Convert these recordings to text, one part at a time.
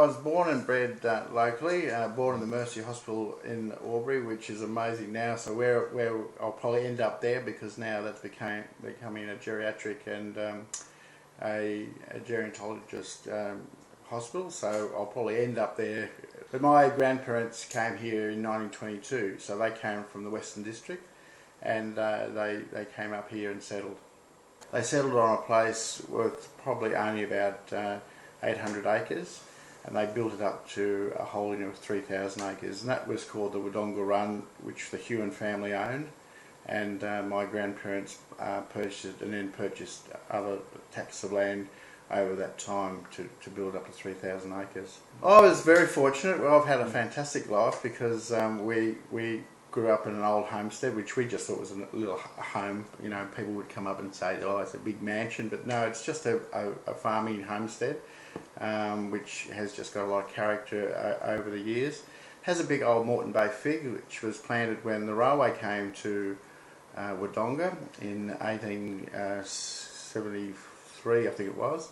was born and bred locally, born in the Mercy Hospital in Albury, which is amazing now. So where I'll probably end up there, because now that's becoming a geriatric and a gerontologist hospital. So I'll probably end up there. But my grandparents came here in 1922, so they came from the Western District, and they came up here and settled. They settled on a place with probably only about 800 acres, and they built it up to a holding of 3,000 acres, and that was called the Wodonga Run, which the Huon family owned, and my grandparents purchased it and then purchased other tracts of land over that time to build up to 3,000 acres. I was very fortunate. Well, I've had a fantastic life because we grew up in an old homestead, which we just thought was a little home. You know, people would come up and say, oh, it's a big mansion, but no, it's just a farming homestead, which has just got a lot of character over the years. Has a big old Moreton Bay fig, which was planted when the railway came to Wodonga in 1873, I think it was,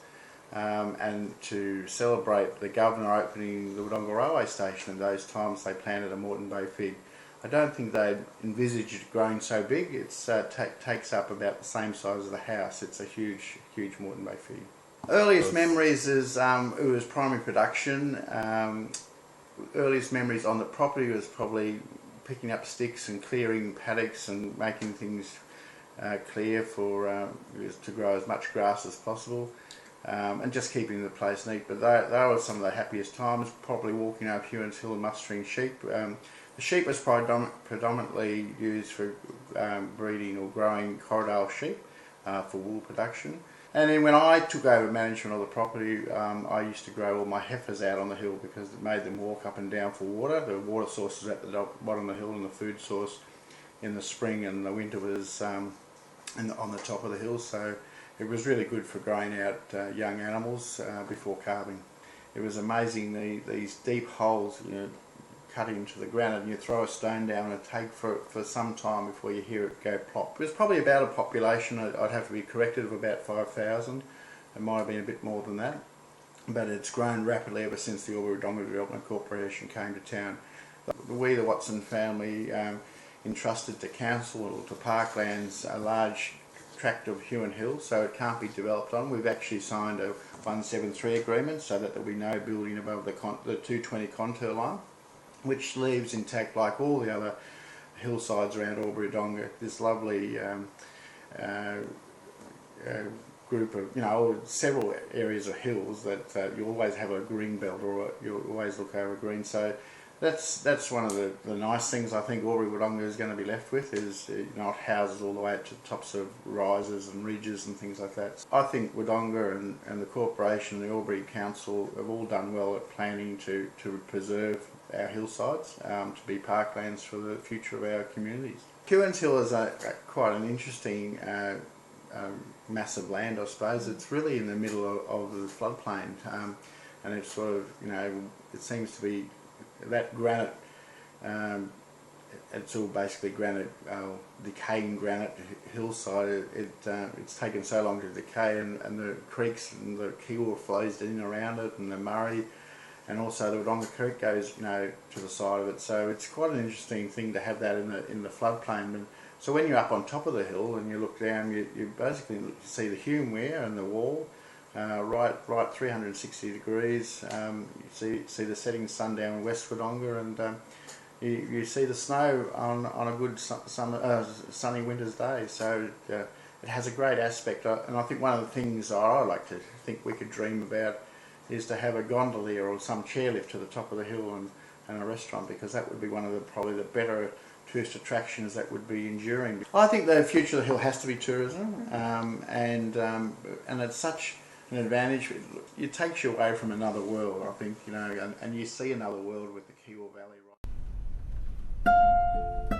and to celebrate the governor opening the Wodonga railway station in those times, they planted a Moreton Bay fig. I don't think they envisaged it growing so big. It takes up about the same size as the house. It's a huge Moreton Bay fig. Earliest memories is it was primary production. Earliest memories on the property was probably picking up sticks and clearing paddocks and making things clear for to grow as much grass as possible, and just keeping the place neat. But they were some of the happiest times, probably walking up Huon Hill and mustering sheep. The sheep was predominantly used for breeding or growing Corriedale sheep for wool production. And then when I took over management of the property, I used to grow all my heifers out on the hill because it made them walk up and down for water. The water source was at the bottom of the hill, and the food source in the spring and the winter was on the top of the hill. So it was really good for growing out young animals before calving. It was amazing, these deep holes, you know, cut into the granite, and you throw a stone down, and it take for some time before you hear it go plop. It was probably about a population, I'd have to be corrected, of about 5,000. It might have been a bit more than that, but it's grown rapidly ever since the Albury Wodonga Development Corporation came to town. We, the Watson family, entrusted to council or to Parklands a large tract of Huon Hill, so it can't be developed on. We've actually signed a 173 agreement so that there'll be no building above the 220 contour line, which leaves intact, like all the other hillsides around Albury Wodonga, this lovely group of, you know, several areas of hills that you always have a green belt, or you always look over green. So that's one of the nice things I think Albury Wodonga is going to be left with, is not houses all the way up to the tops of rises and ridges and things like that. I think Wodonga and the corporation, the Albury Council, have all done well at planning to preserve our hillsides to be parklands for the future of our communities. Huon Hill is quite an interesting massive land, I suppose. It's really in the middle of the floodplain, and it's sort of, you know, it seems to be that granite, it's all basically granite, decaying granite hillside. It's taken so long to decay, and the creeks and the Kiwa flows in around it, and the Murray, and also the Wodonga Creek goes, you know, to the side of it. So it's quite an interesting thing to have that in the floodplain. And so when you're up on top of the hill and you look down, you basically see the Huon Weir and the wall, right 360 degrees. You see the setting sun down in West Wodonga, and you see the snow on a good sunny winter's day. So it has a great aspect, and I think one of the things I like to think we could dream about is to have a gondolier or some chairlift to the top of the hill and a restaurant, because that would be one of probably the better tourist attractions that would be enduring. I think the future of the hill has to be tourism, and it's such an advantage. It takes you away from another world, I think, you know, and you see another world with the Kiwa Valley. Right.